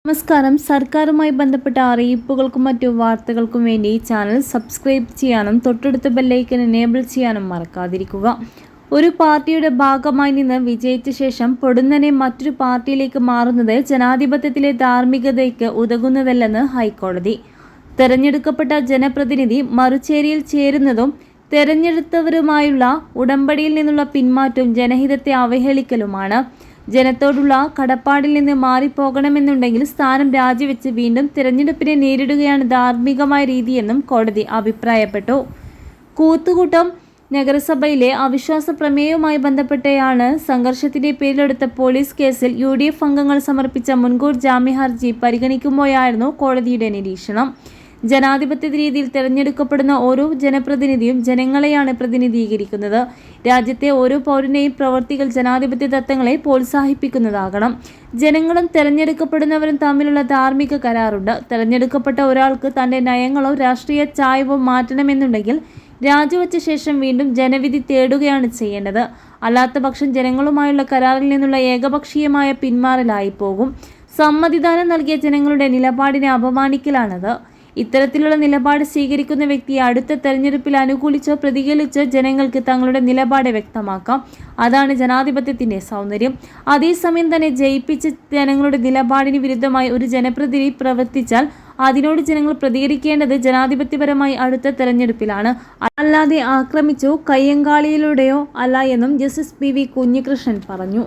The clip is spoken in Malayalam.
നമസ്കാരം. സർക്കാരുമായി ബന്ധപ്പെട്ട അറിയിപ്പുകൾക്കും മറ്റു വാർത്തകൾക്കും വേണ്ടി ഈ ചാനൽ സബ്സ്ക്രൈബ് ചെയ്യാനും തൊട്ടടുത്ത ബെല്ലൈക്കൻ എനേബിൾ ചെയ്യാനും മറക്കാതിരിക്കുക. ഒരു പാർട്ടിയുടെ ഭാഗമായി നിന്ന് വിജയിച്ച ശേഷം പൊടുന്നനെ മറ്റൊരു പാർട്ടിയിലേക്ക് മാറുന്നത് ജനാധിപത്യത്തിലെ ധാർമ്മികതയ്ക്ക് ഉതകുന്നതല്ലെന്ന് ഹൈക്കോടതി. തെരഞ്ഞെടുക്കപ്പെട്ട ജനപ്രതിനിധി മറുചേരിയിൽ ചേരുന്നതും തെരഞ്ഞെടുത്തവരുമായുള്ള ഉടമ്പടിയിൽ നിന്നുള്ള പിന്മാറ്റവും ജനഹിതത്തെ അവഹേളിക്കലുമാണ്. ജനത്തോടുള്ള കടപ്പാടിൽ നിന്ന് മാറിപ്പോകണമെന്നുണ്ടെങ്കിൽ സ്ഥാനം രാജിവെച്ച് വീണ്ടും തിരഞ്ഞെടുപ്പിനെ നേരിടുകയാണ് ധാർമ്മികമായ രീതിയെന്നും കോടതി അഭിപ്രായപ്പെട്ടു. കൂത്തുകുട്ടം നഗരസഭയിലെ അവിശ്വാസ പ്രമേയവുമായി ബന്ധപ്പെട്ടയാണ് സംഘർഷത്തിന്റെ പേരിലെടുത്ത പോലീസ് കേസിൽ UDF അംഗങ്ങൾ സമർപ്പിച്ച മുൻകൂർ ജാമ്യ ഹർജി പരിഗണിക്കുമ്പോഴായിരുന്നു കോടതിയുടെ നിരീക്ഷണം. ജനാധിപത്യ രീതിയിൽ തിരഞ്ഞെടുക്കപ്പെടുന്ന ഓരോ ജനപ്രതിനിധിയും ജനങ്ങളെയാണ് പ്രതിനിധീകരിക്കുന്നത്. രാജ്യത്തെ ഓരോ പൗരനെയും പ്രവർത്തികൾ ജനാധിപത്യ തത്വങ്ങളെ പ്രോത്സാഹിപ്പിക്കുന്നതാകണം. ജനങ്ങളും തെരഞ്ഞെടുക്കപ്പെടുന്നവരും തമ്മിലുള്ള ധാർമ്മിക കരാറുണ്ട്. തെരഞ്ഞെടുക്കപ്പെട്ട ഒരാൾക്ക് തന്റെ നയങ്ങളോ രാഷ്ട്രീയ ചായ്വോ മാറ്റണമെന്നുണ്ടെങ്കിൽ രാജിവെച്ച ശേഷം വീണ്ടും ജനവിധി തേടുകയാണ് ചെയ്യേണ്ടത്. അല്ലാത്തപക്ഷം ജനങ്ങളുമായുള്ള കരാറിൽ നിന്നുള്ള ഏകപക്ഷീയമായ പിന്മാറലായി പോകും. സമ്മതിദാനം നൽകിയ ജനങ്ങളുടെ നിലപാടിനെ അപമാനിക്കലാണത്. ഇത്തരത്തിലുള്ള നിലപാട് സ്വീകരിക്കുന്ന വ്യക്തിയെ അടുത്ത തെരഞ്ഞെടുപ്പിൽ അനുകൂലിച്ചോ പ്രതികരിച്ചോ ജനങ്ങൾക്ക് തങ്ങളുടെ നിലപാട് വ്യക്തമാക്കാം. അതാണ് ജനാധിപത്യത്തിന്റെ സൗന്ദര്യം. അതേസമയം തന്നെ ജയിപ്പിച്ച ജനങ്ങളുടെ നിലപാടിന് വിരുദ്ധമായി ഒരു ജനപ്രതിനിധി പ്രവർത്തിച്ചാൽ അതിനോട് ജനങ്ങൾ പ്രതികരിക്കേണ്ടത് ജനാധിപത്യപരമായി അടുത്ത തെരഞ്ഞെടുപ്പിലാണ്, അല്ലാതെ ആക്രമിച്ചോ കയ്യങ്കാളിയിലൂടെയോ അല്ല എന്നും ജസ്റ്റിസ് PV കുഞ്ഞികൃഷ്ണൻ പറഞ്ഞു.